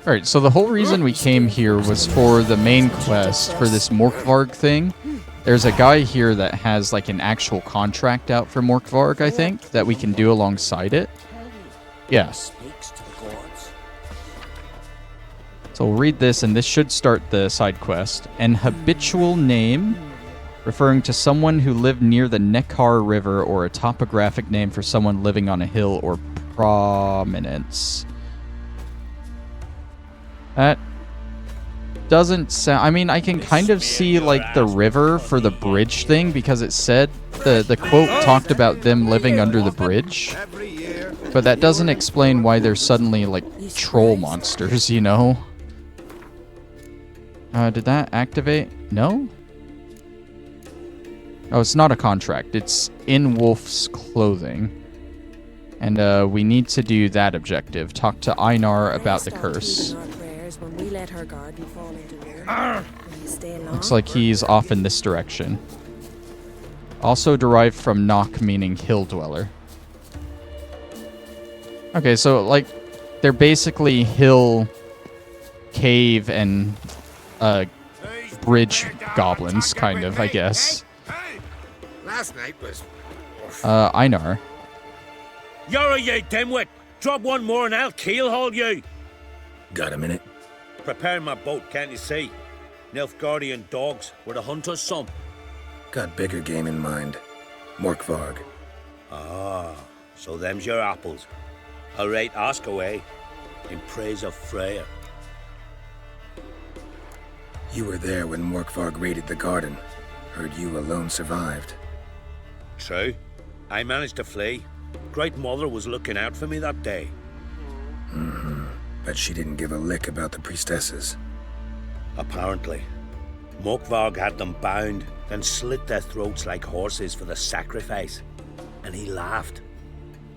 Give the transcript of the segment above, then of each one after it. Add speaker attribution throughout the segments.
Speaker 1: Alright, so the whole reason we came here was for the main quest, for this Morkvarg thing. There's a guy here that has like an actual contract out for Morkvarg, I think, that we can do alongside it. Yeah. So we'll read this, and this should start the side quest. An habitual name referring to someone who lived near the Neckar River, or a topographic name for someone living on a hill or prominence. That doesn't sound... I mean, I can kind of see, like, the river for the bridge thing, because it said... The quote talked about them living under the bridge. But that doesn't explain why they're suddenly, like, troll monsters, you know? Did that activate? No? Oh, it's not a contract. It's in wolf's clothing. And we need to do that objective. Talk to Einar about the curse. Looks like he's off in this direction. Also derived from Knock, meaning hill dweller. Okay, so, like, they're basically hill, cave, and bridge goblins, kind of, I guess.
Speaker 2: Last night was...
Speaker 1: Einar.
Speaker 3: You're a ye dimwit! Drop one more and I'll keelhaul you!
Speaker 2: Got a minute?
Speaker 3: Prepare my boat, can't you see? Nilfgaardian dogs were the hunter's son.
Speaker 2: Got bigger game in mind. Morkvarg.
Speaker 3: Ah, so them's your apples. Alright, ask away. In praise of Freya.
Speaker 2: You were there when Morkvarg raided the garden. Heard you alone survived.
Speaker 3: True. I managed to flee. Great Mother was looking out for me that day.
Speaker 2: Mm-hmm. But she didn't give a lick about the priestesses.
Speaker 3: Apparently. Morkvarg had them bound, then slit their throats like horses for the sacrifice. And he laughed.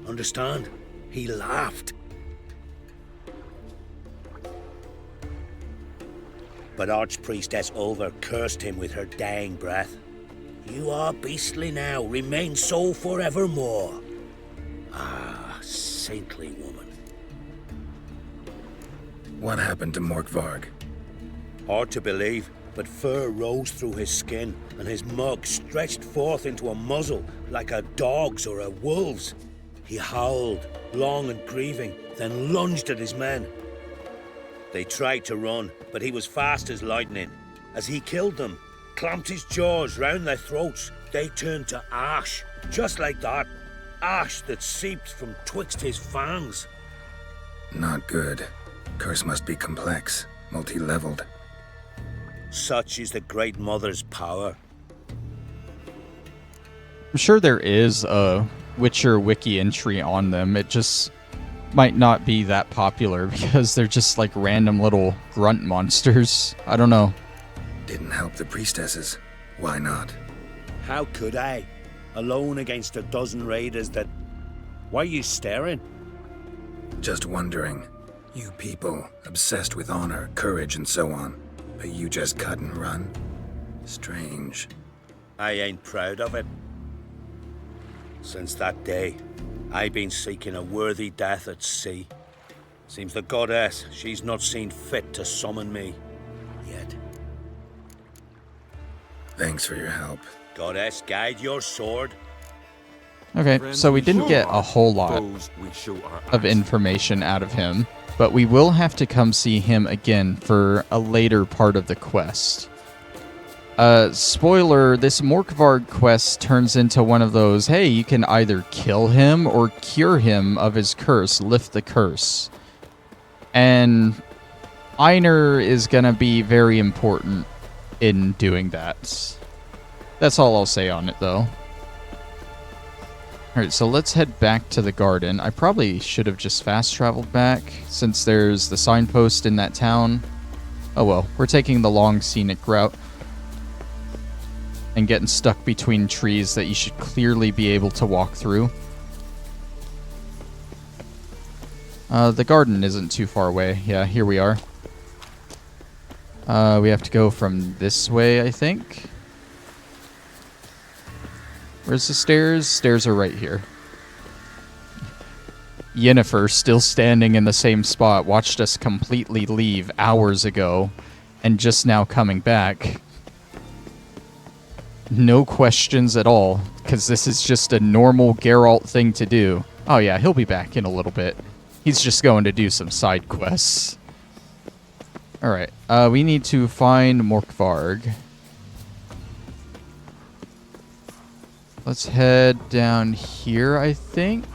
Speaker 3: Understand? He laughed. But Archpriestess Ulver cursed him with her dying breath. You are beastly now, remain so forevermore. Ah, saintly woman.
Speaker 2: What happened to Morkvarg?
Speaker 3: Hard to believe, but fur rose through his skin, and his mug stretched forth into a muzzle like a dog's or a wolf's. He howled, long and grieving, then lunged at his men. They tried to run, but he was fast as lightning. As he killed them, clamped his jaws round their throats, they turned to ash, just like that. Ash that seeped from twixt his fangs.
Speaker 2: Not good. Curse must be complex, multi-leveled.
Speaker 3: Such is the Great Mother's power.
Speaker 1: I'm sure there is a Witcher wiki entry on them. It just might not be that popular because they're just like random little grunt monsters. I don't know.
Speaker 2: Didn't help the priestesses. Why not?
Speaker 3: How could I? Alone against a dozen raiders that... Why are you staring?
Speaker 2: Just wondering. You people, obsessed with honor, courage, and so on. But you just cut and run? Strange.
Speaker 3: I ain't proud of it. Since that day, I've been seeking a worthy death at sea. Seems the goddess, she's not seen fit to summon me. Yet.
Speaker 2: Thanks for your help.
Speaker 3: Goddess, guide your sword.
Speaker 1: Okay, so we didn't get a whole lot of information out of him, but we will have to come see him again for a later part of the quest. Spoiler, this Morkvarg quest turns into one of those, hey, you can either kill him or cure him of his curse, lift the curse. And Einar is gonna be very important in doing that. That's all I'll say on it, though. Alright, so let's head back to the garden. I probably should have just fast-traveled back, since there's the signpost in that town. Oh well, we're taking the long scenic route. And getting stuck between trees that you should clearly be able to walk through. The garden isn't too far away. Yeah, here we are. We have to go from this way, I think. Where's the stairs? Stairs are right here. Yennefer, still standing in the same spot, watched us completely leave hours ago and just now coming back. No questions at all, because this is just a normal Geralt thing to do. Oh yeah, he'll be back in a little bit. He's just going to do some side quests. Alright, we need to find Morkvarg. Let's head down here, I think.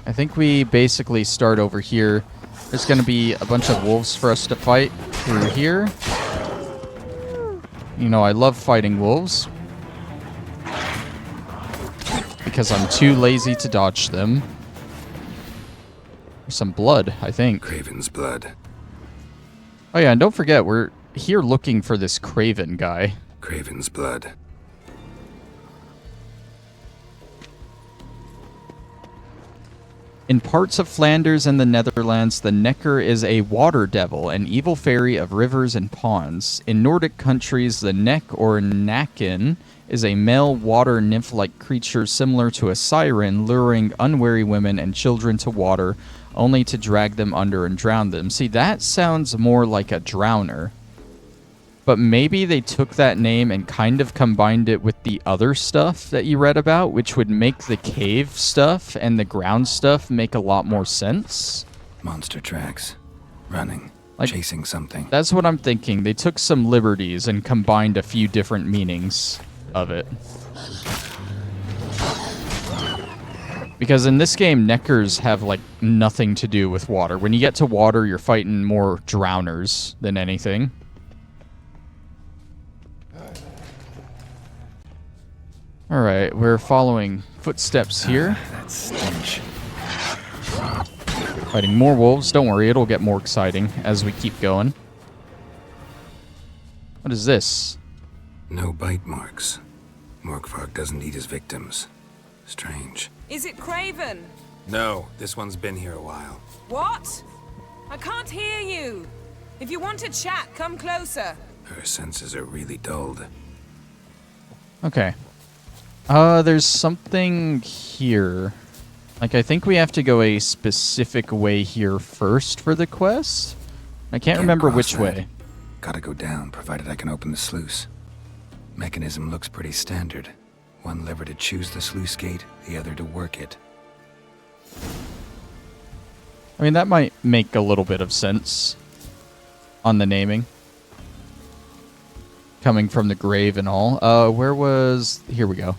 Speaker 1: I think we basically start over here. There's going to be a bunch of wolves for us to fight through here. You know, I love fighting wolves. Because I'm too lazy to dodge them. There's some blood, I think.
Speaker 2: Craven's blood.
Speaker 1: Oh yeah, and don't forget, we're here looking for this Craven guy.
Speaker 2: Craven's blood.
Speaker 1: In parts of Flanders and the Netherlands, the Necker is a water devil, an evil fairy of rivers and ponds. In Nordic countries, the Neck or Naken is a male water nymph-like creature similar to a siren, luring unwary women and children to water, only to drag them under and drown them. See, that sounds more like a drowner. But maybe they took that name and kind of combined it with the other stuff that you read about, which would make the cave stuff and the ground stuff make a lot more sense.
Speaker 2: Monster tracks. Running.
Speaker 1: Like,
Speaker 2: chasing something.
Speaker 1: That's what I'm thinking. They took some liberties and combined a few different meanings of it. Because in this game, Neckers have, like, nothing to do with water. When you get to water, you're fighting more drowners than anything. Alright, we're following footsteps here.
Speaker 2: That stench.
Speaker 1: Fighting more wolves. Don't worry, it'll get more exciting as we keep going. What is this?
Speaker 2: No bite marks. Morkvarg doesn't eat his victims. Strange.
Speaker 4: Is it Craven?
Speaker 2: No, this one's been here a while.
Speaker 4: What? I can't hear you. If you want to chat, come closer.
Speaker 2: Her senses are really dulled.
Speaker 1: Okay. There's something here. Like, I think we have to go a specific way here first for the quest. I can't remember
Speaker 2: cross
Speaker 1: which
Speaker 2: that.
Speaker 1: way.
Speaker 2: Gotta go down, provided I can open the sluice. Mechanism looks pretty standard. One lever to choose the sluice gate, the other to work it.
Speaker 1: I mean, that might make a little bit of sense on the naming. Coming from the grave and all. Where was... Here we go.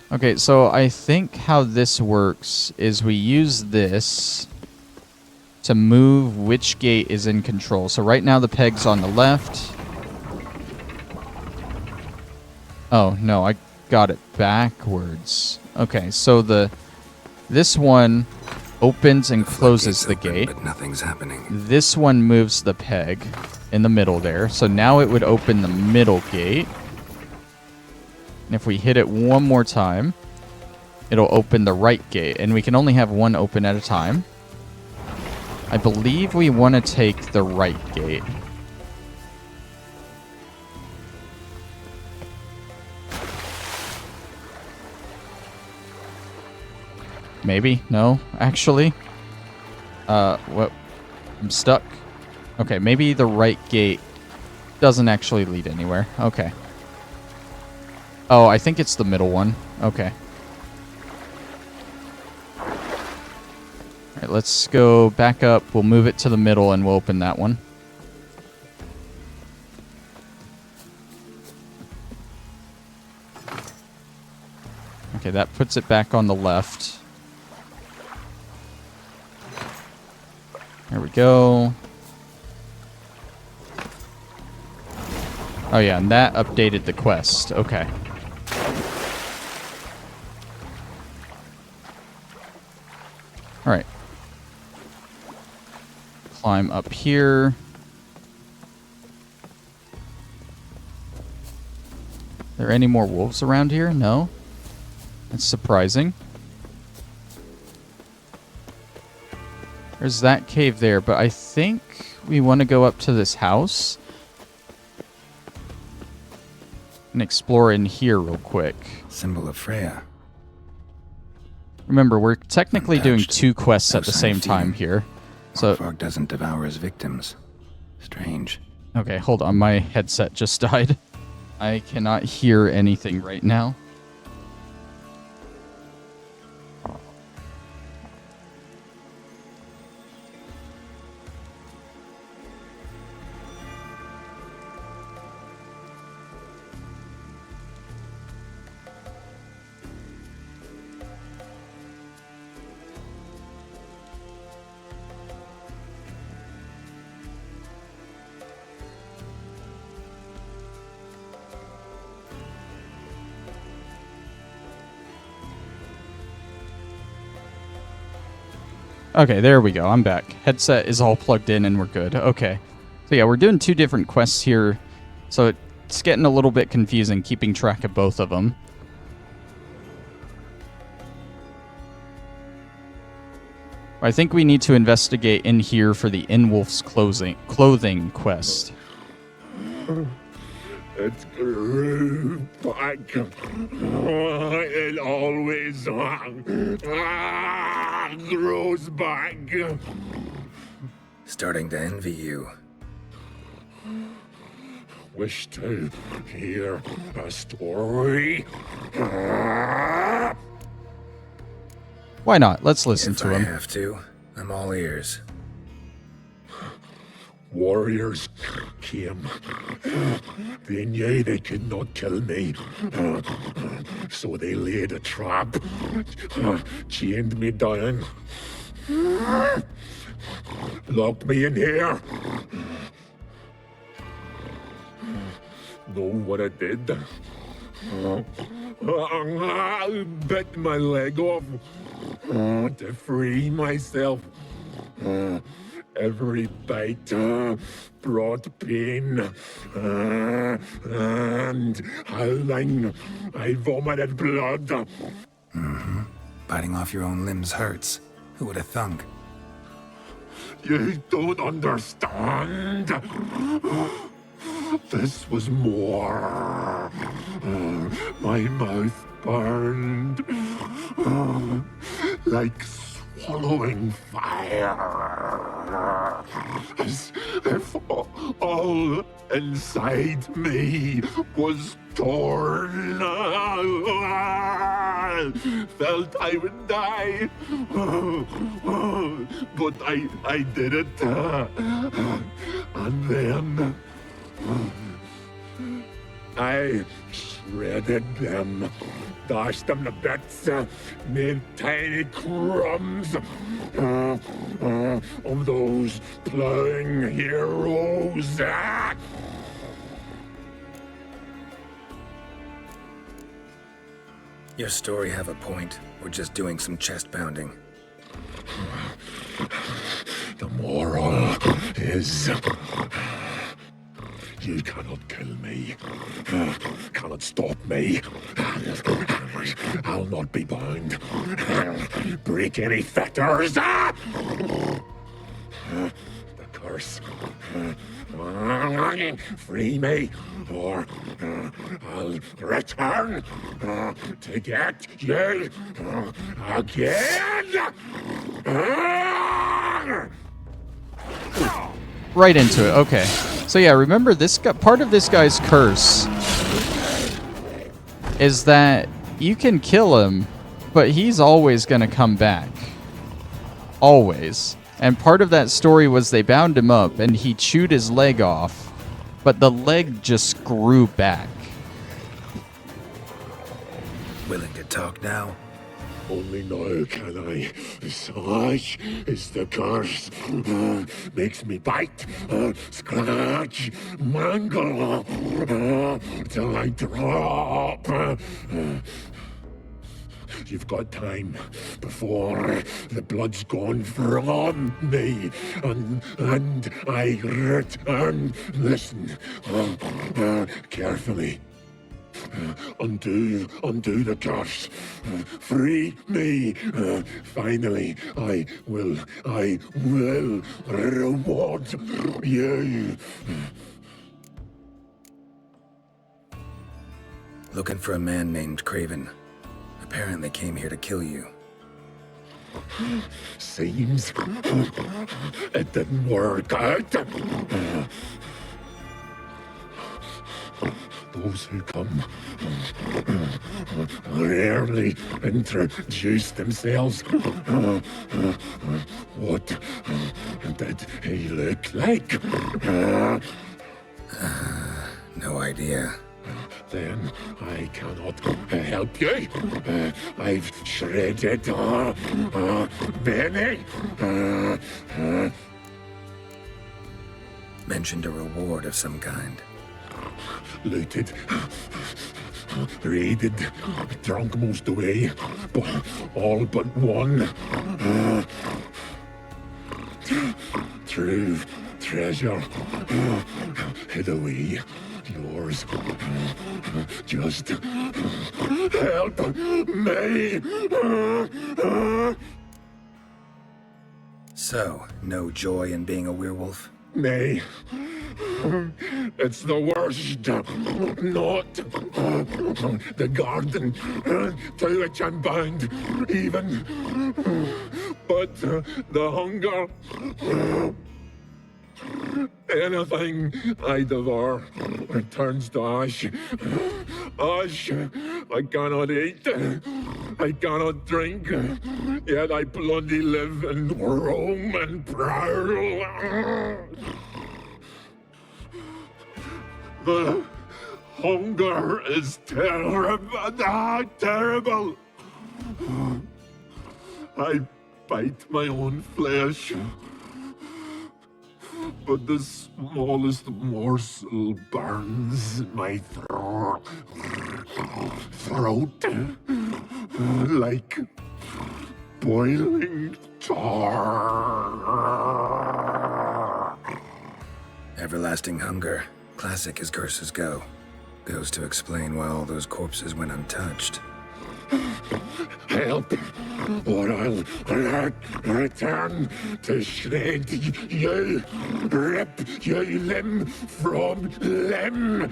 Speaker 1: Okay, so I think how this works is we use this to move which gate is in control. So right now the peg's on the left. Oh, no, I got it backwards. Okay, so this one opens and closes the
Speaker 2: Open,
Speaker 1: gate.
Speaker 2: but nothing's happening.
Speaker 1: This one moves the peg in the middle there. So now it would open the middle gate. And if we hit it one more time, it'll open the right gate. And we can only have one open at a time. I believe we want to take the right gate. Maybe? No? Actually? What? I'm stuck. Okay, maybe the right gate doesn't actually lead anywhere. Okay. Oh, I think it's the middle one. Okay. Alright, let's go back up. We'll move it to the middle and we'll open that one. Okay, that puts it back on the left. There we go. Oh yeah, and that updated the quest. Okay. Alright. Climb up here. Are there any more wolves around here? No? That's surprising. There's that cave there, but I think we want to go up to this house and explore in here real quick.
Speaker 2: Symbol of Freya.
Speaker 1: Remember, we're technically doing
Speaker 2: Untouched.
Speaker 1: 2 quests
Speaker 2: No
Speaker 1: at the
Speaker 2: sign
Speaker 1: same
Speaker 2: of
Speaker 1: time
Speaker 2: feeding.
Speaker 1: here. So,
Speaker 2: Morkvarg doesn't devour his victims. Strange.
Speaker 1: okay, hold on. My headset just died. I cannot hear anything right now. Okay, there we go. I'm back. Headset is all plugged in and we're good. Okay. So yeah, we're doing 2 different quests here. So it's getting a little bit confusing keeping track of both of them. I think we need to investigate in here for the In-Wolf's clothing quest.
Speaker 5: It grew back. It always grows back.
Speaker 2: Starting to envy you.
Speaker 5: Wish to hear a story?
Speaker 1: Why not? Let's listen
Speaker 2: If
Speaker 1: to
Speaker 2: I
Speaker 1: him.
Speaker 2: have to, I'm all ears.
Speaker 5: Warriors came. They knew they could not kill me. So they laid a trap. Chained me down. Locked me in here. Know what I did? Bit my leg off to free myself. Every bite brought pain, and howling, I vomited blood.
Speaker 2: Biting off your own limbs hurts. Who would have thunk?
Speaker 5: You don't understand. This was more. My mouth burned like swallowing fire. As if all inside me was torn. Felt I would die. But I did it. And then I shredded them, dashed them to bits, made tiny crumbs of those plowing heroes.
Speaker 2: Your story have a point. We're just doing some chest pounding.
Speaker 5: The moral is you cannot kill me, cannot stop me. I'll not be bound. Break any fetters. The curse. Free me, or I'll return to get you again.
Speaker 1: Right into it. Okay. So yeah, remember this guy, part of this guy's curse is that you can kill him, but he's always going to come back. Always. And part of that story was they bound him up and he chewed his leg off, but the leg just grew back.
Speaker 2: Willing to talk now?
Speaker 5: Only now can I. Such is the curse. Makes me bite, scratch, mangle, till I drop. You've got time before the blood's gone from me, and I return. Listen, carefully. Undo the curse. Free me. Finally, I will reward you.
Speaker 2: Looking for a man named Craven. Apparently came here to kill you.
Speaker 5: Seems it didn't work out. Those who come rarely introduce themselves. What did he look like?
Speaker 2: No idea.
Speaker 5: Then I cannot help you. I've shredded many.
Speaker 2: Mentioned a reward of some kind.
Speaker 5: Looted, raided, drunk most away, all but one. True treasure hid away. Yours. Just help me.
Speaker 2: So, no joy in being a werewolf?
Speaker 5: Nay. It's the worst. Not the garden to which I'm bound, even. But the hunger. Anything I devour turns to ash. Ash I cannot eat. I cannot drink. Yet I bloody live and roam and prowl. The hunger is terrible. Terrible. I bite my own flesh. But the smallest morsel burns my throat like boiling tar.
Speaker 2: Everlasting hunger. Classic as curses go. Goes to explain why all those corpses went untouched.
Speaker 5: Help, or I'll return to shred you, rip you limb from limb.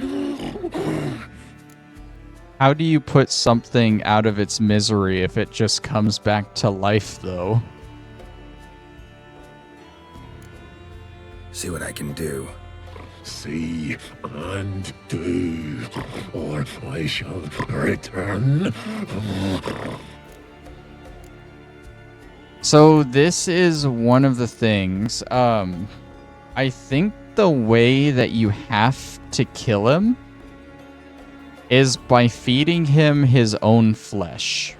Speaker 1: How do you put something out of its misery if it just comes back to life, though?
Speaker 2: See what I can do.
Speaker 5: See and do, or I shall return.
Speaker 1: So this is one of the things. I think the way that you have to kill him is by feeding him his own flesh.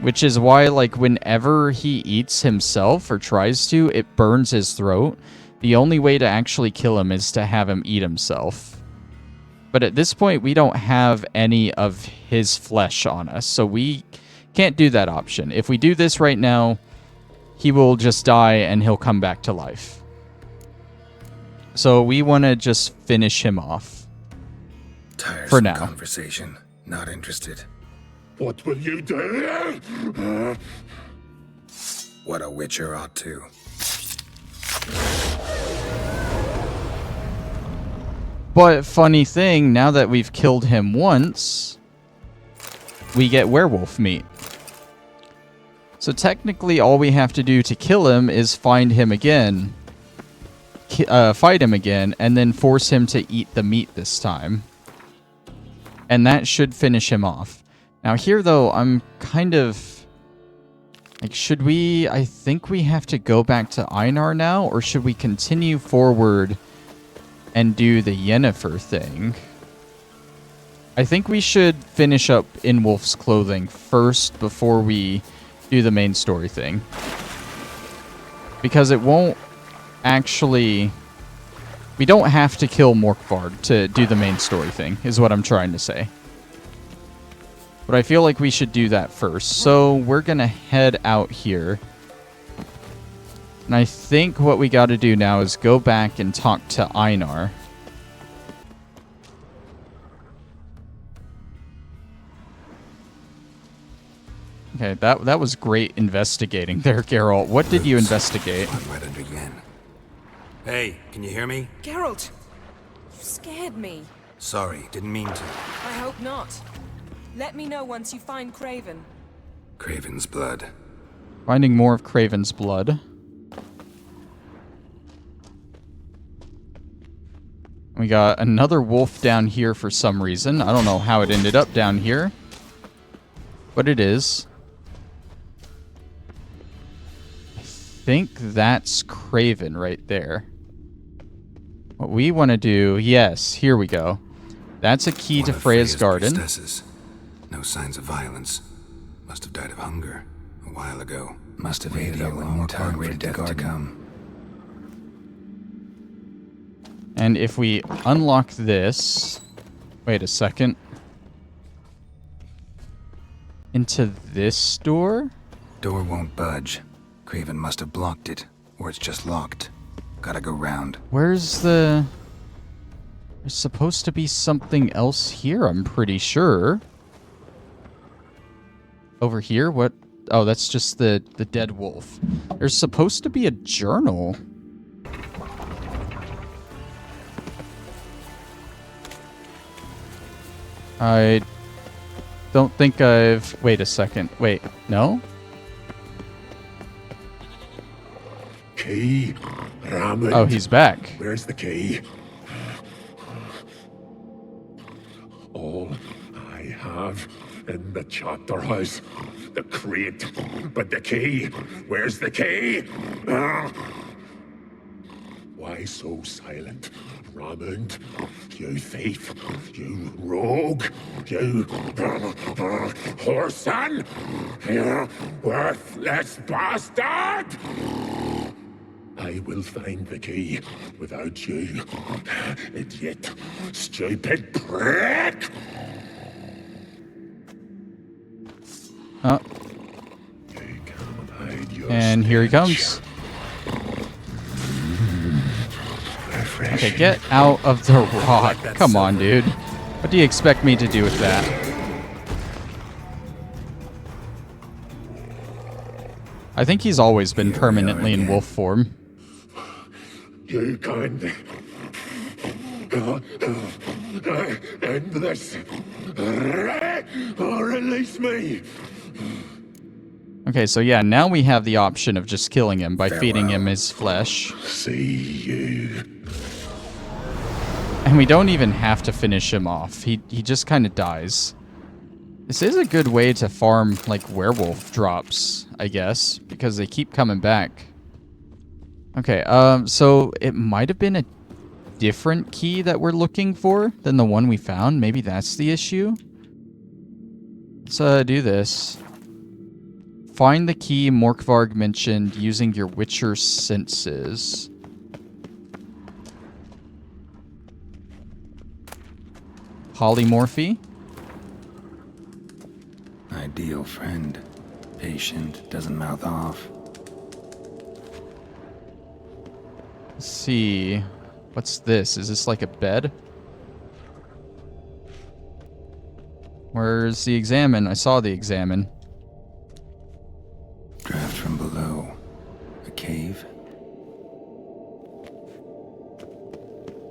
Speaker 1: Which is why, like, whenever he eats himself or tries to, it burns his throat. The only way to actually kill him is to have him eat himself. But at this point, we don't have any of his flesh on us, so we can't do that option. If we do this right now, he will just die and he'll come back to life. So we want to just finish him off.
Speaker 2: Tiresome
Speaker 1: For now.
Speaker 2: Conversation. Not interested.
Speaker 5: What will you do?
Speaker 2: What a witcher ought to.
Speaker 1: But funny thing, now that we've killed him once, we get werewolf meat. So technically all we have to do to kill him is find him again, fight him again, and then force him to eat the meat this time. And that should finish him off. Now here though, I'm kind of... like, should we... I think we have to go back to Einar now, or should we continue forward and do the Yennefer thing? I think we should finish up in Wolf's Clothing first before we do the main story thing. Because it won't actually... we don't have to kill Morkvarg to do the main story thing, is what I'm trying to say. But I feel like we should do that first. So we're going to head out here. And I think what we got to do now is go back and talk to Einar. Okay, that was great investigating there, Geralt. What did you investigate?
Speaker 2: I'm right under Yen. Hey, can you hear me?
Speaker 4: Geralt, you scared me.
Speaker 2: Sorry, didn't mean to.
Speaker 4: I hope not. Let me know once you find Craven.
Speaker 2: Craven's blood.
Speaker 1: Finding more of Craven's blood. We got another wolf down here for some reason. I don't know how it ended up down here. But it is. I think that's Craven right there. What we want to do... Yes, here we go. That's a key to Freya's garden.
Speaker 2: Priestesses. No signs of violence. Must have died of hunger a while ago. Must have waited a long time for death to come.
Speaker 1: And if we unlock this... Wait a second. Into this door?
Speaker 2: Door won't budge. Craven must have blocked it, or it's just locked. Gotta go round.
Speaker 1: Where's the... There's supposed to be something else here, I'm pretty sure. Over here? What? Oh, that's just the dead wolf. There's supposed to be a journal. I don't think I've... Wait a second. Wait, no?
Speaker 5: Key, Ramen.
Speaker 1: Oh, he's back.
Speaker 5: Where's the key? All I have in the chapter house, the crate, but the key. Where's the key? Why so silent, Ramond? You thief, you rogue, you whoreson, you worthless bastard! I will find the key without you, idiot, stupid prick!
Speaker 1: Oh,
Speaker 5: You can't hide your
Speaker 1: and here he
Speaker 5: stench.
Speaker 1: comes. Okay, get out of the rock. Come on, dude. What do you expect me to do with that? I think he's always been permanently in wolf form.
Speaker 5: You can't end this, or release me.
Speaker 1: Okay, so yeah, now we have the option of just killing him by feeding him his flesh.
Speaker 5: See you.
Speaker 1: And we don't even have to finish him off. He just kind of dies. This is a good way to farm, like, werewolf drops, I guess, because they keep coming back. Okay, so it might have been a different key that we're looking for than the one we found. Maybe that's the issue. Let's do this. Find the key Morkvarg mentioned using your Witcher senses. Polymorphy.
Speaker 2: Ideal friend. Patient, doesn't mouth off.
Speaker 1: Let's see. What's this? Is this like a bed? Where's the examine? I saw the examine.
Speaker 2: Draft from below. A cave.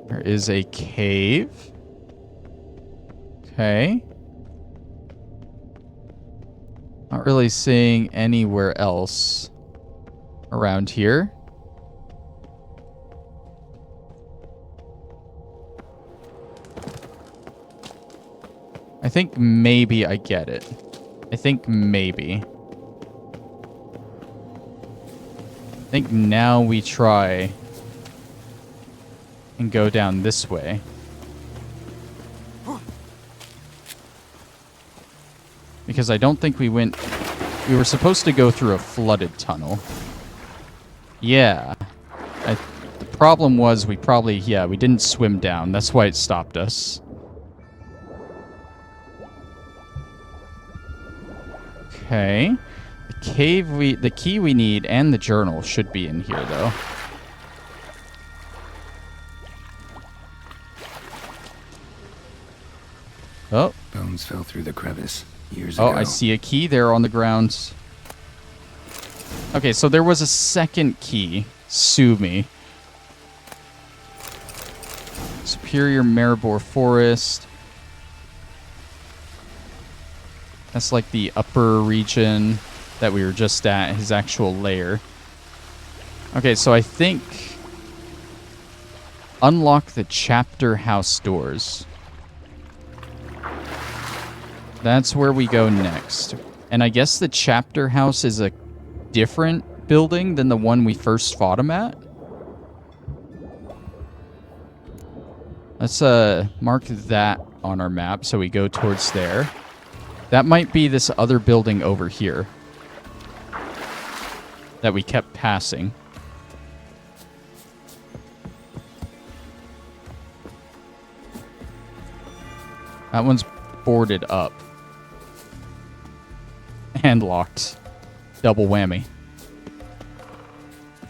Speaker 1: There is a cave. Okay. Not really seeing anywhere else around here. I think maybe I get it. I think maybe. I think now we try and go down this way. Because I don't think we went... We were supposed to go through a flooded tunnel. Yeah. The problem was we probably... Yeah, we didn't swim down. That's why it stopped us. Okay. The key we need and the journal should be in here, though. Oh.
Speaker 2: Bones fell through the crevice years ago.
Speaker 1: Oh, I see a key there on the ground. Okay, so there was a second key. Sue me. Superior Maribor Forest. That's like the upper region. that we were just at, his actual lair. Okay, so I think unlock the chapter house doors. That's where we go next. And I guess the chapter house is a different building than the one we first fought him at. Let's mark that on our map so we go towards there. That might be this other building over here that we kept passing. That one's boarded up. And locked. Double whammy.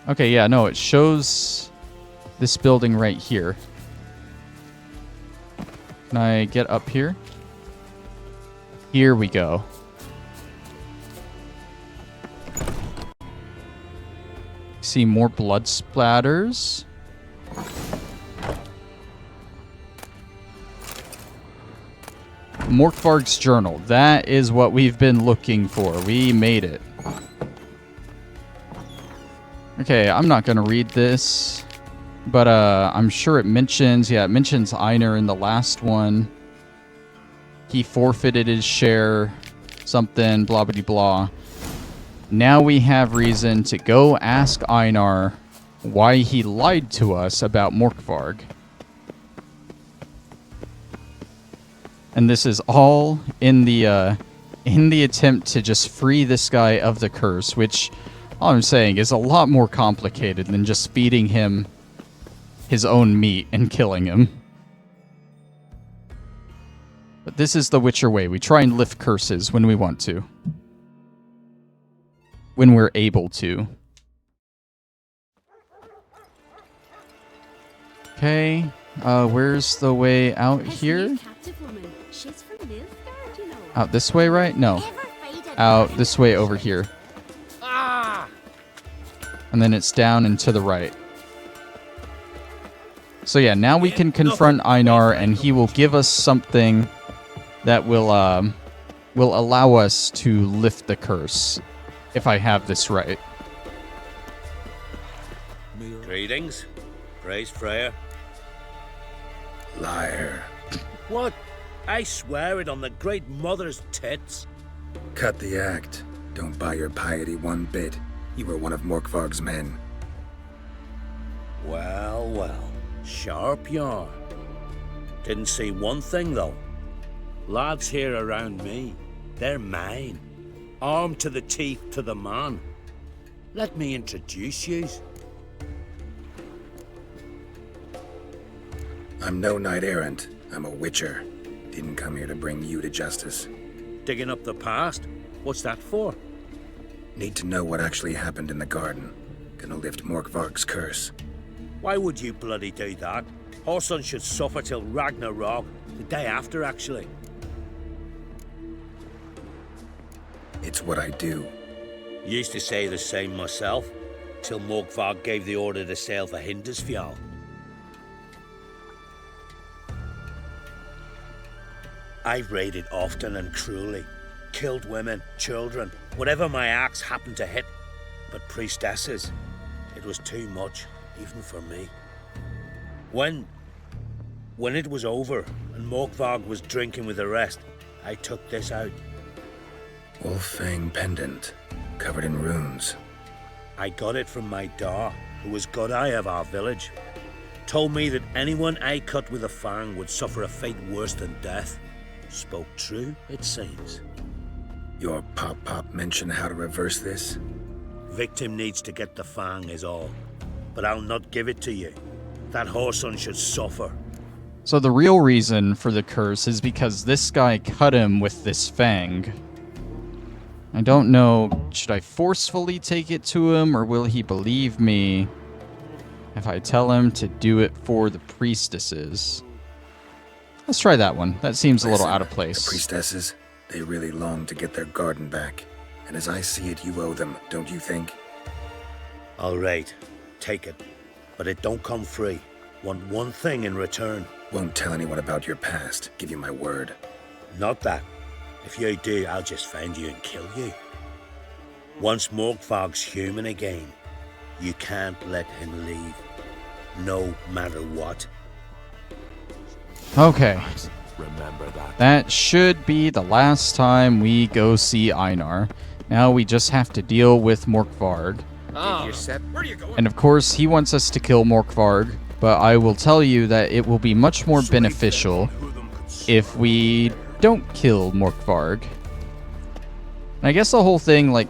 Speaker 1: Okay, yeah, no, it shows this building right here. Can I get up here? Here we go. See more blood splatters. Morkvarg's journal. That is what we've been looking for. We made it. Okay, I'm not going to read this. But I'm sure it mentions... Yeah, it mentions Einar in the last one. He forfeited his share. Something, blah, blah, blah. Now we have reason to go ask Einar why he lied to us about Morkvarg. And this is all in the attempt to just free this guy of the curse, which, all I'm saying, is a lot more complicated than just feeding him his own meat and killing him. But this is the Witcher way. We try and lift curses when we want to. When we're able to. Okay, where's the way out here? Out this way, right? No. Out this way over here. And then it's down and to the right. So yeah, now we can confront Einar, and he will give us something that will allow us to lift the curse, if I have this right.
Speaker 3: Greetings. Praise Freya.
Speaker 2: Liar.
Speaker 3: What? I swear it on the Great Mother's tits.
Speaker 2: Cut the act. Don't buy your piety one bit. You were one of Morkvarg's men.
Speaker 3: Well, well. Sharp yarn. Didn't see one thing, though. Lads here around me, they're mine. Armed to the teeth to the man. Let me introduce yous.
Speaker 2: I'm no knight-errant. I'm a witcher. Didn't come here to bring you to justice.
Speaker 3: Digging up the past? What's that for?
Speaker 2: Need to know what actually happened in the garden. Gonna lift Morkvarg's curse.
Speaker 3: Why would you bloody do that? Our son should suffer till Ragnarok. The day after, actually.
Speaker 2: It's what I do.
Speaker 3: Used to say the same myself, till Morkvarg gave the order to sail for Hindisfjall. I've raided often and cruelly. Killed women, children, whatever my axe happened to hit. But priestesses, it was too much, even for me. When it was over, and Morkvarg was drinking with the rest, I took this out.
Speaker 2: Wolf-fang pendant, covered in runes.
Speaker 3: I got it from my da, who was godeye of our village. Told me that anyone I cut with a fang would suffer a fate worse than death. Spoke true, it seems.
Speaker 2: Your pop-pop mention how to reverse this?
Speaker 3: Victim needs to get the fang is all. But I'll not give it to you. That whoreson should suffer.
Speaker 1: So the real reason for the curse is because this guy cut him with this fang. I don't know, should I forcefully take it to him, or will he believe me if I tell him to do it for the priestesses? Let's try that one. That seems a little out of place.
Speaker 2: The priestesses, they really long to get their garden back. And as I see it, you owe them, don't you think?
Speaker 3: All right, take it. But it don't come free. Want one thing in return.
Speaker 2: Won't tell anyone about your past. Give you my word.
Speaker 3: Not that. If you do, I'll just find you and kill you. Once Morkvarg's human again, you can't let him leave. No matter what.
Speaker 1: Okay.
Speaker 6: Remember that.
Speaker 1: That should be the last time we go see Einar. Now we just have to deal with Morkvarg. And of course, he wants us to kill Morkvarg, but I will tell you that it will be much more beneficial if we don't kill Morkvarg. And I guess the whole thing, like,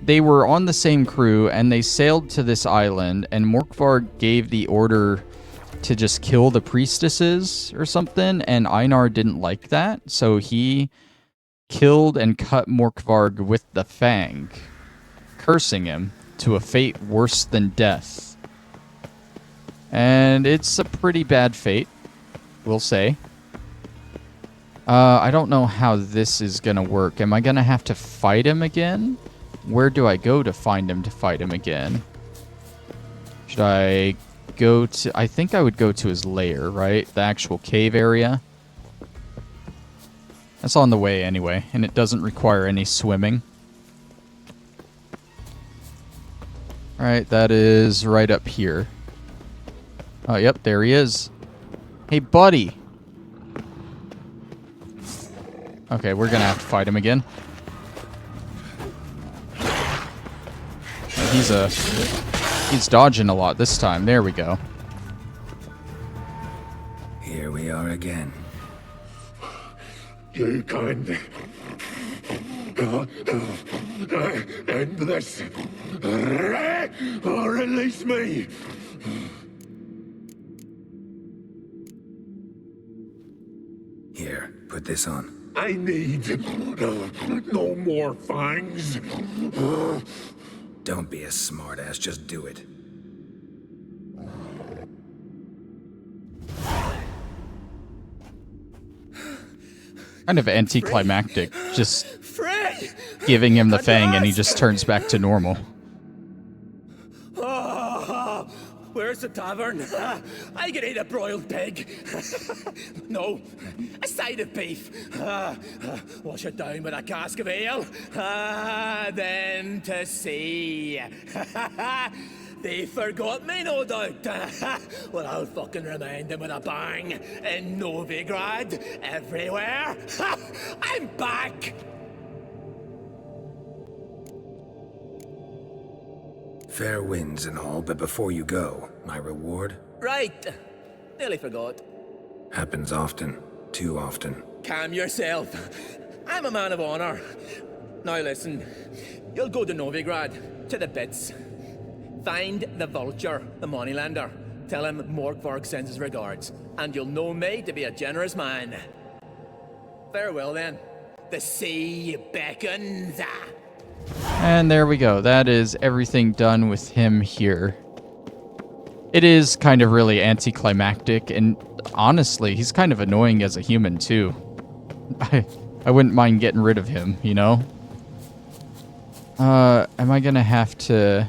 Speaker 1: they were on the same crew and they sailed to this island, and Morkvarg gave the order to just kill the priestesses or something, and Einar didn't like that, so he killed and cut Morkvarg with the fang, cursing him to a fate worse than death. And it's a pretty bad fate, we'll say. I don't know how this is gonna work. Am I gonna have to fight him again? Where do I go to find him to fight him again? Should I go to... I think I would go to his lair, right? The actual cave area. That's on the way anyway, and it doesn't require any swimming. Alright, that is right up here. Oh, yep, there he is. Hey, buddy! Okay, we're gonna have to fight him again. He's dodging a lot this time. There we go.
Speaker 2: Here we are again.
Speaker 5: You can end this, or release me.
Speaker 2: Here, put this on.
Speaker 5: I need no more fangs.
Speaker 2: Don't be a smartass, just do it.
Speaker 1: Kind of anticlimactic, just
Speaker 3: Frey!
Speaker 1: giving him the fang and he just turns back to normal.
Speaker 7: Oh, where's the tavern? I can eat a broiled pig. No, a side of beef. Wash it down with a cask of ale. Then to sea. They forgot me, no doubt. Well, I'll fucking remind them with a bang. In Novigrad, everywhere. I'm back!
Speaker 2: Fair winds and all, but before you go, my reward
Speaker 7: Right. Nearly forgot.
Speaker 2: happens often. Too often.
Speaker 7: Calm yourself. I'm a man of honor. Now listen. You'll go to Novigrad, to the bits. Find the vulture, the moneylender. Tell him Morkvarg sends his regards, and you'll know me to be a generous man. Farewell then. The sea beckons.
Speaker 1: And there we go. That is everything done with him here. It is kind of really anticlimactic, and honestly, he's kind of annoying as a human too. I wouldn't mind getting rid of him, you know? Am I gonna have to...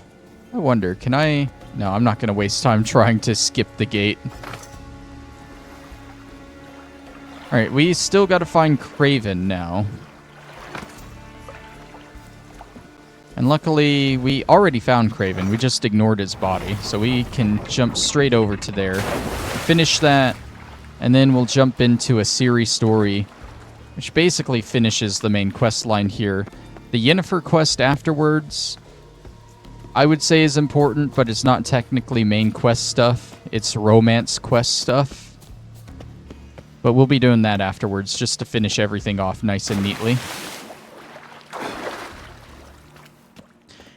Speaker 1: I wonder, can I... No, I'm not gonna waste time trying to skip the gate. Alright, we still gotta find Craven now. And luckily, we already found Craven. We just ignored his body. So we can jump straight over to there, finish that, and then we'll jump into a Ciri story, which basically finishes the main quest line here. The Yennefer quest afterwards, I would say is important, but it's not technically main quest stuff. It's romance quest stuff. But we'll be doing that afterwards, just to finish everything off nice and neatly.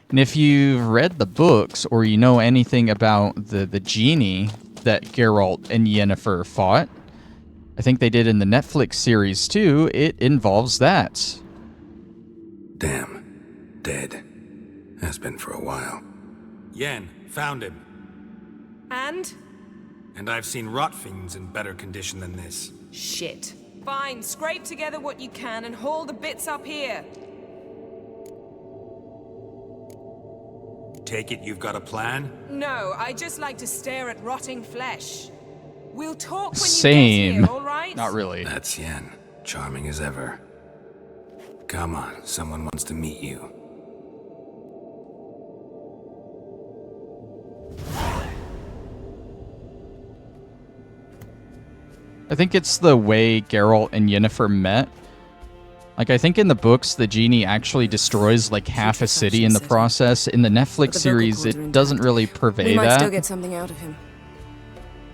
Speaker 1: And if you've read the books, or you know anything about the genie that Geralt and Yennefer fought, I think they did in the Netflix series too, it involves that.
Speaker 2: Damn. Dead. Has been for a while.
Speaker 8: Yen, found him.
Speaker 4: And?
Speaker 8: And I've seen rot fiends in better condition than this.
Speaker 4: Shit. Fine, scrape together what you can and haul the bits up here.
Speaker 8: Take it you've got a plan?
Speaker 4: No, I just like to stare at rotting flesh. We'll talk when
Speaker 1: Same.
Speaker 4: you get here, all right?
Speaker 1: Not really.
Speaker 2: That's Yen. Charming as ever. Come on, someone wants to meet you.
Speaker 1: I think it's the way Geralt and Yennefer met. Like, I think in the books, the genie actually destroys, like, half a city in the process. In the Netflix series, it doesn't really purvey
Speaker 6: We might still
Speaker 1: that.
Speaker 6: get something out of him.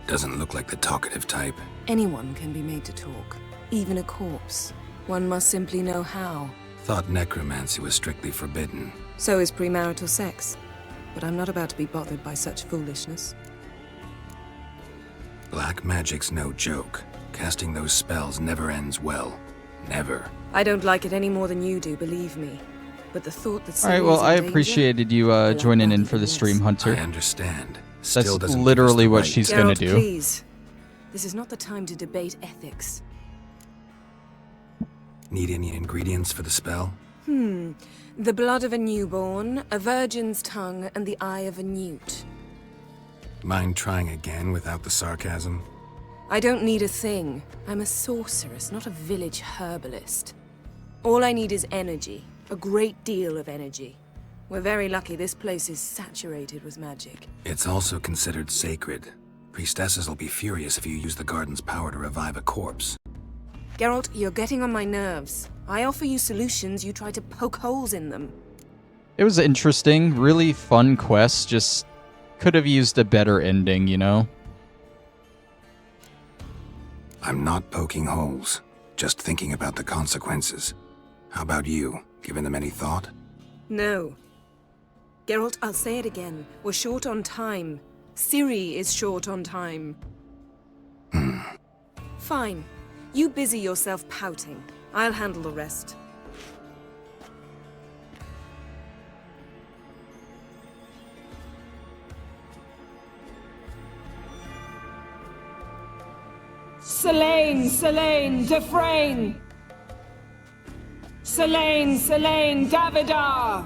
Speaker 2: Doesn't look like the talkative type.
Speaker 6: Anyone can be made to talk, even a corpse. One must simply know how.
Speaker 2: Thought necromancy was strictly forbidden.
Speaker 6: So is premarital sex. But I'm not about to be bothered by such foolishness.
Speaker 2: Black magic's no joke. Casting those spells never ends well. Never.
Speaker 6: I don't like it any more than you do, believe me. But the thought that
Speaker 1: All right, well, I appreciated you joining in for the stream, Hunter.
Speaker 2: I understand.
Speaker 1: That's
Speaker 2: Still doesn't
Speaker 1: literally
Speaker 2: give us
Speaker 1: what
Speaker 2: the
Speaker 1: she's
Speaker 2: right-
Speaker 1: gonna
Speaker 6: Geralt,
Speaker 1: do.
Speaker 6: please. This is not the time to debate ethics.
Speaker 2: Need any ingredients for the spell?
Speaker 6: The blood of a newborn, a virgin's tongue, and the eye of a newt.
Speaker 2: Mind trying again without the sarcasm?
Speaker 6: I don't need a thing. I'm a sorceress, not a village herbalist. All I need is energy. A great deal of energy. We're very lucky this place is saturated with magic.
Speaker 2: It's also considered sacred. Priestesses will be furious if you use the garden's power to revive a corpse.
Speaker 6: Geralt, you're getting on my nerves. I offer you solutions, you try to poke holes in them.
Speaker 1: It was interesting, really fun quest, just could have used a better ending, you know?
Speaker 2: I'm not poking holes, just thinking about the consequences. How about you? Given them any thought?
Speaker 6: No. Geralt, I'll say it again. We're short on time. Ciri is short on time. Fine. You busy yourself pouting. I'll handle the rest.
Speaker 4: Selene, Selene, Defrain! Selene, Selene, Davidar!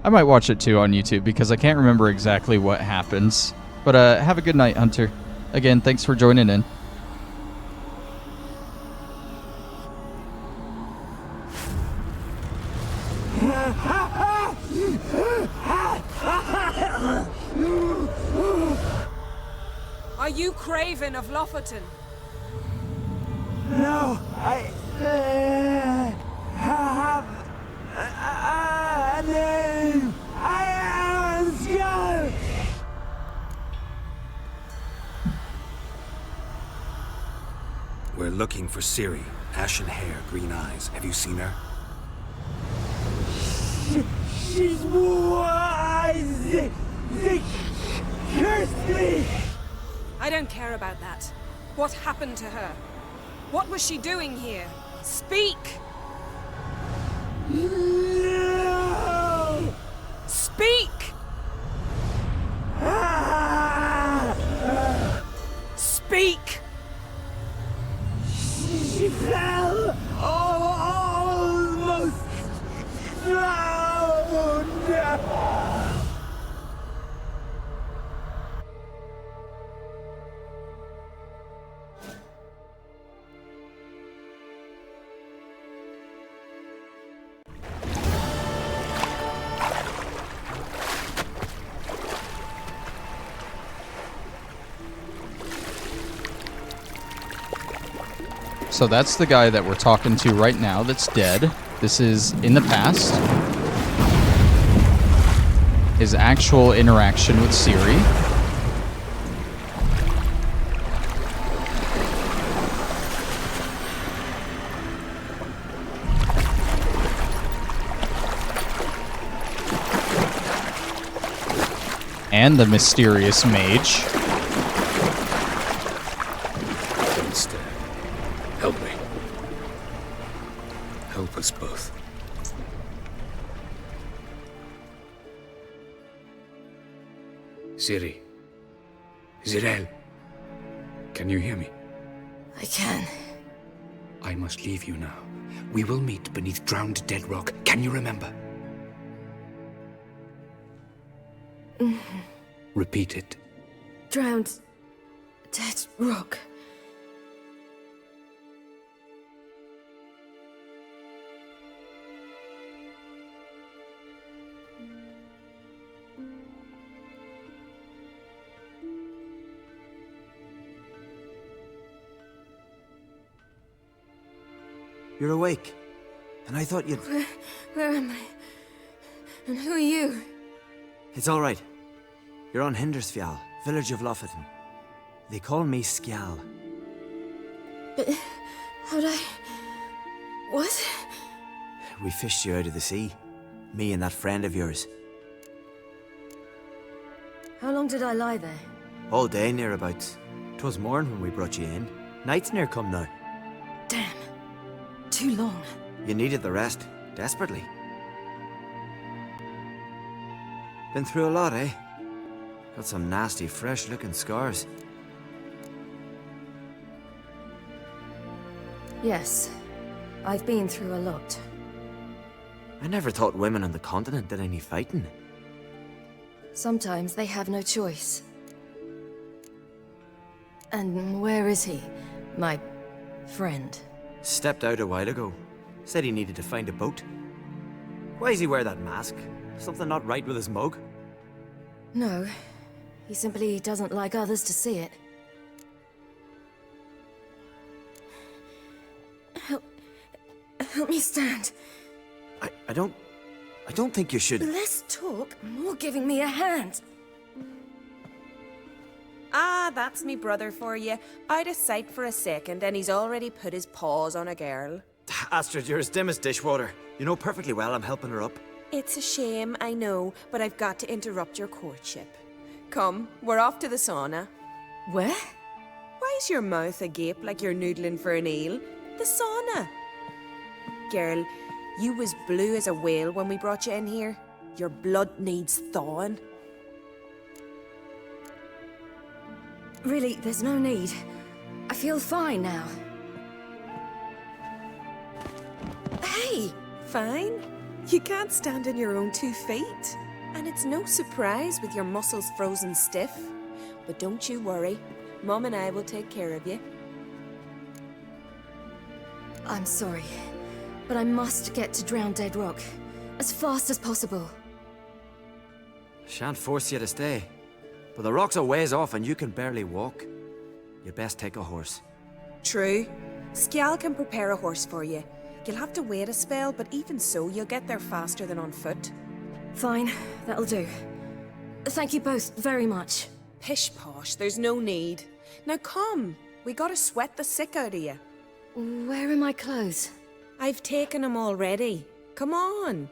Speaker 1: I might watch it too on YouTube because I can't remember exactly what happens. But have a good night, Hunter. Again, thanks for joining in.
Speaker 4: Are you Craven of Lofferton?
Speaker 7: No, I have a name. I am Skull.
Speaker 2: We're looking for Ciri. Ashen hair, green eyes. Have you seen her?
Speaker 7: She's wise. They cursed me.
Speaker 4: I don't care about that. What happened to her? What was she doing here? Speak!
Speaker 7: No.
Speaker 4: Speak!
Speaker 7: Ah.
Speaker 4: Speak!
Speaker 7: She fell almost drowned.
Speaker 1: So that's the guy that we're talking to right now that's dead. This is in the past. His actual interaction with Ciri. And the mysterious mage.
Speaker 2: Don't stare. Help me. Help us both. Ciri. Zirel. Can you hear me?
Speaker 6: I can.
Speaker 9: I must leave you now. We will meet beneath drowned dead rock. Can you remember? Repeat it.
Speaker 6: Drowned. Dead rock.
Speaker 10: You're awake. And I thought you'd...
Speaker 6: Where am I? And who are you?
Speaker 10: It's all right. You're on Hindersfjall, village of Lofoten. They call me Skjal.
Speaker 6: But how'd I... What?
Speaker 10: We fished you out of the sea. Me and that friend of yours.
Speaker 6: How long did I lie there?
Speaker 10: All day nearabouts. 'Twas morn when we brought you in. Night's near come now.
Speaker 6: Damn. Too long.
Speaker 10: You needed the rest, desperately. Been through a lot, eh? Got some nasty, fresh-looking scars.
Speaker 6: Yes. I've been through a lot.
Speaker 10: I never thought women on the continent did any fighting.
Speaker 6: Sometimes they have no choice. And where is he? My friend.
Speaker 10: Stepped out a while ago. Said he needed to find a boat. Why does he wear that mask? Something not right with his mug?
Speaker 6: No. He simply doesn't like others to see it. Help me stand.
Speaker 10: I don't think you should...
Speaker 6: Less talk, more giving me a hand.
Speaker 11: Ah, that's me brother for you. Out of sight for a second, and he's already put his paws on a girl.
Speaker 10: Astrid, you're as dim as dishwater. You know perfectly well I'm helping her up.
Speaker 11: It's a shame, I know, but I've got to interrupt your courtship. Come, we're off to the sauna.
Speaker 6: Where?
Speaker 11: Why's your mouth agape like you're noodling for an eel? The sauna. Girl, you was blue as a whale when we brought you in here. Your blood needs thawing.
Speaker 6: Really, there's no need. I feel fine now.
Speaker 11: Hey, fine? You can't stand on your own 2 feet. And it's no surprise with your muscles frozen stiff. But don't you worry. Mom and I will take care of you.
Speaker 6: I'm sorry, but I must get to Drowned Dead Rock as fast as possible.
Speaker 10: Shan't force you to stay. But the rock's a ways off and you can barely walk. You'd best take a horse.
Speaker 11: True. Skjal can prepare a horse for you. You'll have to wait a spell, but even so, you'll get there faster than on foot.
Speaker 6: Fine, that'll do. Thank you both very much.
Speaker 11: Pish posh, there's no need. Now come, we gotta sweat the sick out of you.
Speaker 6: Where are my clothes?
Speaker 11: I've taken them already. Come on.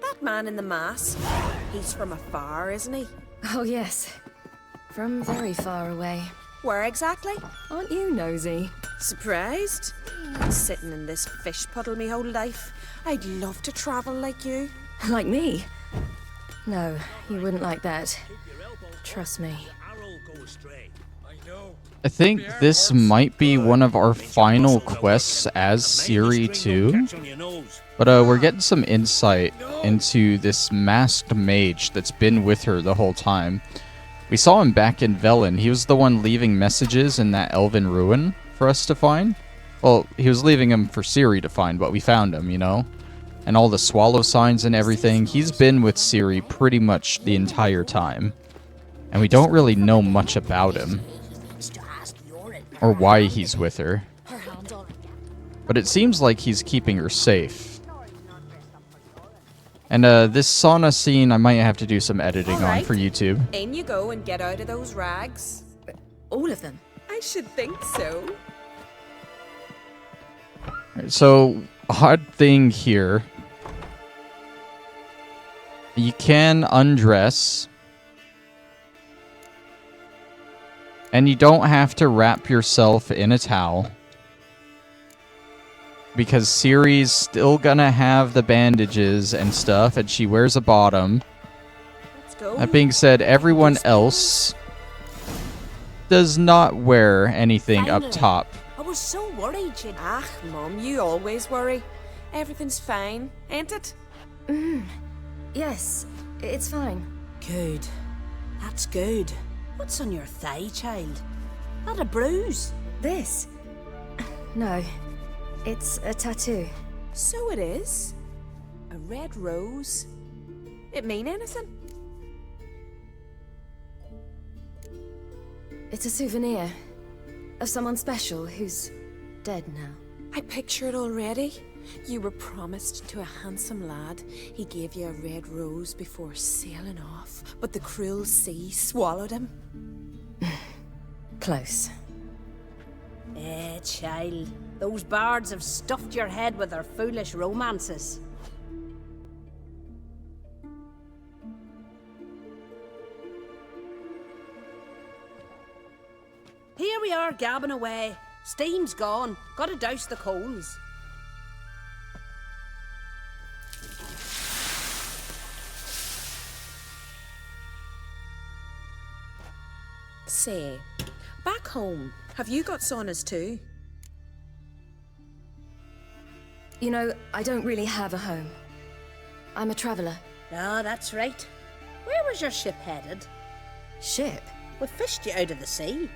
Speaker 11: That man in the mask, he's from afar, isn't he?
Speaker 6: Oh yes, from very far away.
Speaker 11: Where exactly?
Speaker 6: Aren't you nosy?
Speaker 11: Surprised? Sitting in this fish puddle me whole life. I'd love to travel like you.
Speaker 6: Like me? No, you wouldn't like that. Trust me.
Speaker 1: I think this might be one of our final quests as Ciri too. But we're getting some insight into this masked mage that's been with her the whole time. We saw him back in Velen. He was the one leaving messages in that elven ruin for us to find. Well, he was leaving them for Ciri to find, but we found him, you know? And all the swallow signs and everything. He's been with Ciri pretty much the entire time. And we don't really know much about him. Or why he's with her. But it seems like he's keeping her safe. And this sauna scene I might have to do some editing on for YouTube.
Speaker 11: In you go and get out of those rags.
Speaker 6: All of them?
Speaker 11: I should think so.
Speaker 1: So, odd thing here. You can undress. And you don't have to wrap yourself in a towel. Because Ciri's still gonna have the bandages and stuff, and she wears a bottom.
Speaker 11: Let's go.
Speaker 1: That being said, everyone else does not wear anything up top.
Speaker 11: I was so worried you'd... Ah, Mum, you always worry. Everything's fine, ain't it?
Speaker 6: Yes, it's fine.
Speaker 12: Good. That's good. What's on your thigh, child? Not a bruise?
Speaker 6: This? No. It's a tattoo.
Speaker 11: So it is. A red rose. It mean anything? It's a souvenir of someone special who's dead now.
Speaker 6: I picture it already. You were promised to a handsome lad. He gave you a red rose before sailing off, but the cruel sea swallowed him.
Speaker 11: Close.
Speaker 12: Child. Those bards have stuffed your head with their foolish romances. Here we are, gabbing away. Steam's gone. Gotta douse the coals.
Speaker 6: Say, back home, have you got saunas too?
Speaker 11: You know, I don't really have a home. I'm a traveler.
Speaker 12: Ah, that's right. Where was your ship headed?
Speaker 11: Ship?
Speaker 12: We fished you out of the sea.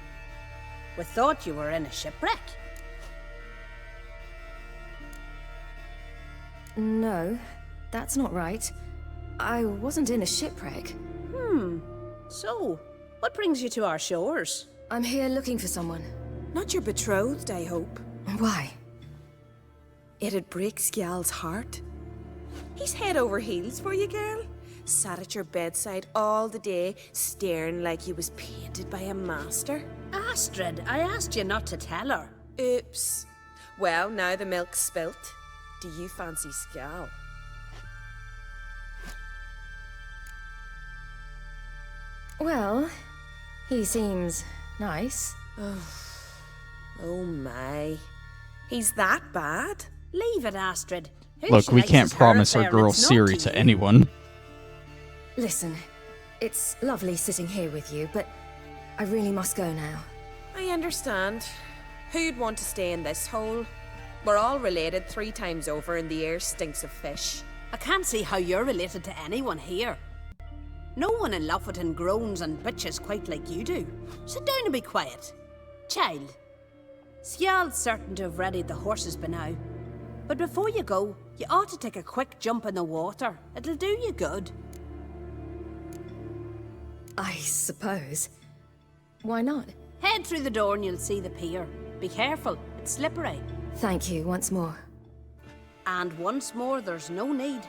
Speaker 12: We thought you were in a shipwreck.
Speaker 11: No, that's not right. I wasn't in a shipwreck.
Speaker 12: So, what brings you to our shores?
Speaker 11: I'm here looking for someone.
Speaker 6: Not your betrothed, I hope.
Speaker 11: Why?
Speaker 6: It'd break Skjal's heart. He's head over heels for you, girl. Sat at your bedside all the day, staring like you was painted by a master.
Speaker 12: Astrid, I asked you not to tell her.
Speaker 6: Oops. Well, now the milk's spilt. Do you fancy Skjal?
Speaker 11: Well, he seems nice.
Speaker 6: Oh my. He's that bad?
Speaker 12: Leave it, Astrid. Who's
Speaker 1: Look, we
Speaker 12: nice
Speaker 1: can't
Speaker 12: as her
Speaker 1: promise our
Speaker 12: affair?
Speaker 1: girl
Speaker 12: It's not
Speaker 1: Ciri to
Speaker 12: you.
Speaker 1: anyone.
Speaker 11: Listen, it's lovely sitting here with you, but I really must go now.
Speaker 6: I understand. Who'd want to stay in this hole? We're all related 3 times over and the air stinks of fish.
Speaker 12: I can't see how you're related to anyone here. No one in Lofoten groans and bitches quite like you do. Sit down and be quiet. Child, Skjal's certain to have readied the horses by now. But before you go, you ought to take a quick jump in the water. It'll do you good.
Speaker 11: I suppose. Why not?
Speaker 12: Head through the door and you'll see the pier. Be careful, it's slippery.
Speaker 11: Thank you once more.
Speaker 12: And once more, there's no need.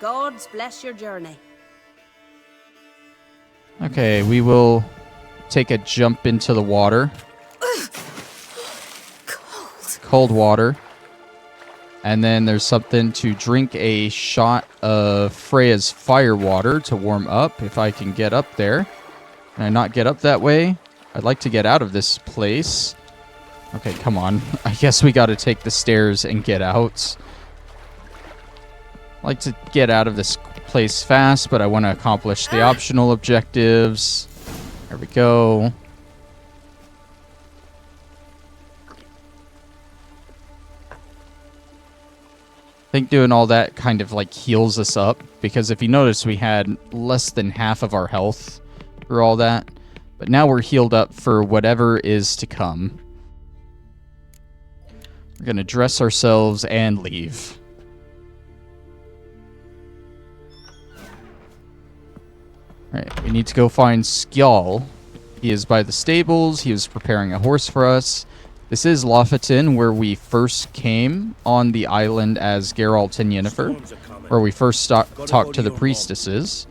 Speaker 12: God's bless your journey.
Speaker 1: Okay, we will take a jump into the water. Cold water. And then there's something to drink a shot of Freya's fire water to warm up, if I can get up there. Can I not get up that way? I'd like to get out of this place. Okay, come on. I guess we gotta take the stairs and get out. I'd like to get out of this place fast, but I want to accomplish the optional objectives. There we go. I think doing all that kind of like heals us up, because if you notice, we had less than half of our health for all that, but now we're healed up for whatever is to come. We're gonna dress ourselves and leave. Alright, we need to go find Skjal. He is by the stables. He was preparing a horse for us. This is Lofoten, where we first came on the island as Geralt and Yennefer, where we first talked to the priestesses.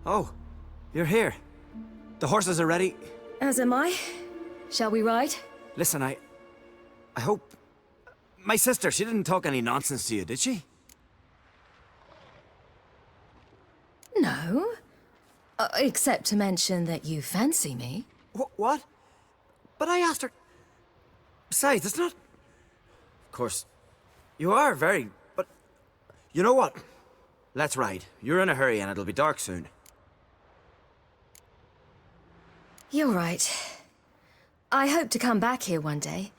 Speaker 10: Oh, you're here. The horses are ready.
Speaker 11: As am I. Shall we ride?
Speaker 10: Listen, I hope... My sister, she didn't talk any nonsense to you, did she?
Speaker 11: No. Except to mention that you fancy me.
Speaker 10: What? But I asked her... Besides, it's not... Of course, you are very... But... You know what? Let's ride. You're in a hurry and it'll be dark soon.
Speaker 11: You're right. I hope to come back here one day.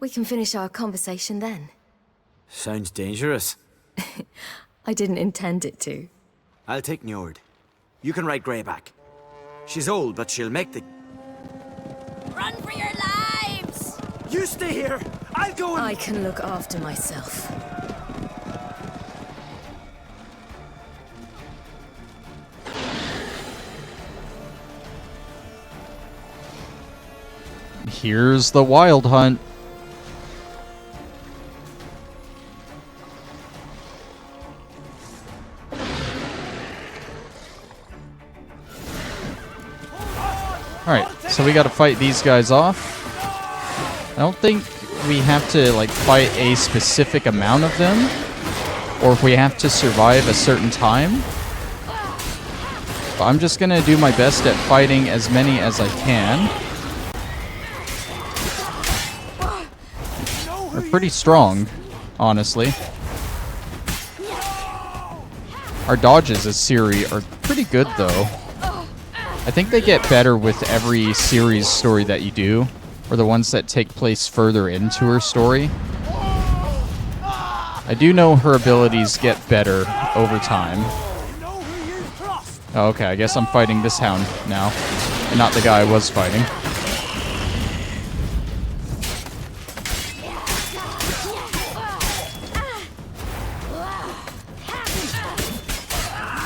Speaker 11: We can finish our conversation then.
Speaker 10: Sounds dangerous.
Speaker 11: I didn't intend it to.
Speaker 10: I'll take Njord. You can ride Greyback. She's old, but she'll make the...
Speaker 12: Run for your lives!
Speaker 10: You stay here! I'll go and...
Speaker 11: I can look after myself.
Speaker 1: here's the Wild Hunt. Alright, so we gotta fight these guys off. I don't think we have to, like, fight a specific amount of them, or if we have to survive a certain time. But I'm just gonna do my best at fighting as many as I can. They're pretty strong, honestly. Our dodges as Ciri are pretty good, though. I think they get better with every series story that you do, or the ones that take place further into her story. I do know her abilities get better over time. Oh, okay, I guess I'm fighting this hound now, and not the guy I was fighting.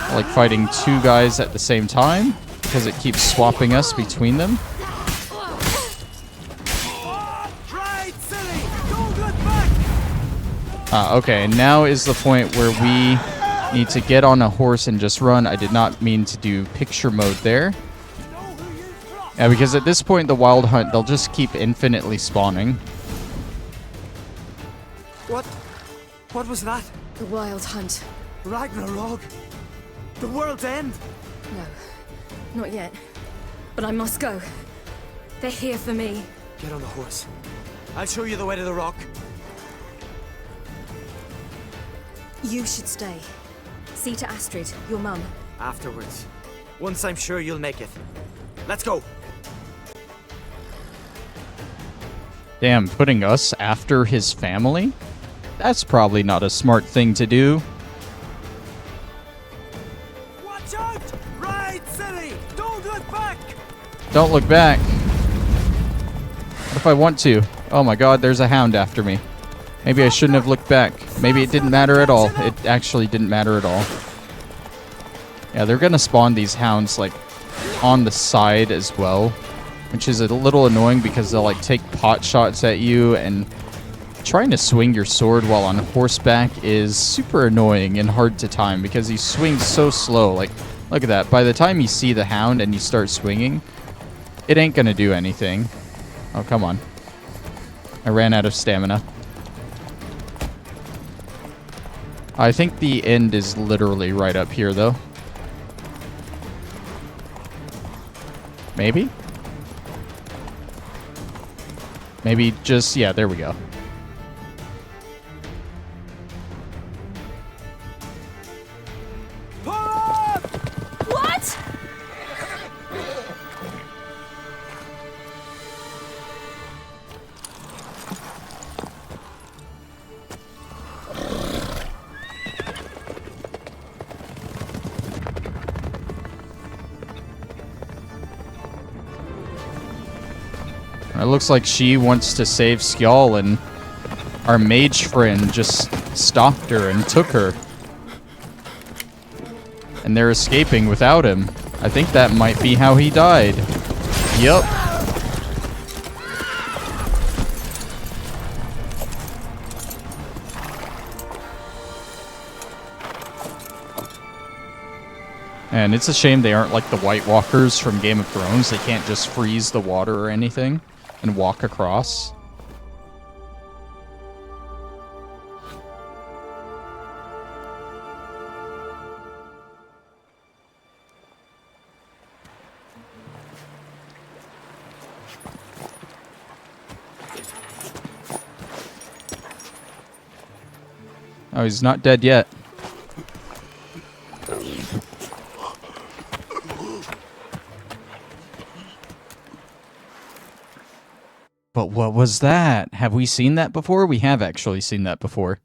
Speaker 1: I like fighting two guys at the same time, because it keeps swapping us between them. Okay, now is the point where we need to get on a horse and just run. I did not mean to do picture mode there. Yeah, because at this point, the Wild Hunt, they'll just keep infinitely spawning.
Speaker 10: What was that?
Speaker 11: The Wild Hunt.
Speaker 10: Ragnarok? The world's end?
Speaker 11: No, not yet. But I must go. They're here for me.
Speaker 10: Get on the horse. I'll show you the way to the rock.
Speaker 11: You should stay. See to Astrid, your mum.
Speaker 10: Afterwards. Once I'm sure you'll make it. Let's go.
Speaker 1: Damn, putting us after his family? That's probably not a smart thing to do.
Speaker 10: Watch out! Ride, Ciri! Don't look back!
Speaker 1: Don't look back. What if I want to? Oh my god, there's a hound after me. Maybe I shouldn't have looked back. Maybe it didn't matter at all. It actually didn't matter at all. Yeah, they're gonna spawn these hounds, like, on the side as well. Which is a little annoying because they'll, like, take pot shots at you, and trying to swing your sword while on horseback is super annoying and hard to time because you swing so slow. Like, look at that. By the time you see the hound and you start swinging, it ain't gonna do anything. Oh, come on. I ran out of stamina. I think the end is literally right up here, though. Maybe? Maybe just... yeah, there we go.
Speaker 11: What?
Speaker 1: It looks like she wants to save Skjall, and our mage friend just stopped her and took her. And they're escaping without him. I think that might be how he died. Yup. And it's a shame they aren't like the White Walkers from Game of Thrones. They can't just freeze the water or anything and walk across. Oh, he's not dead yet. But what was that? Have we seen that before? We have actually seen that before.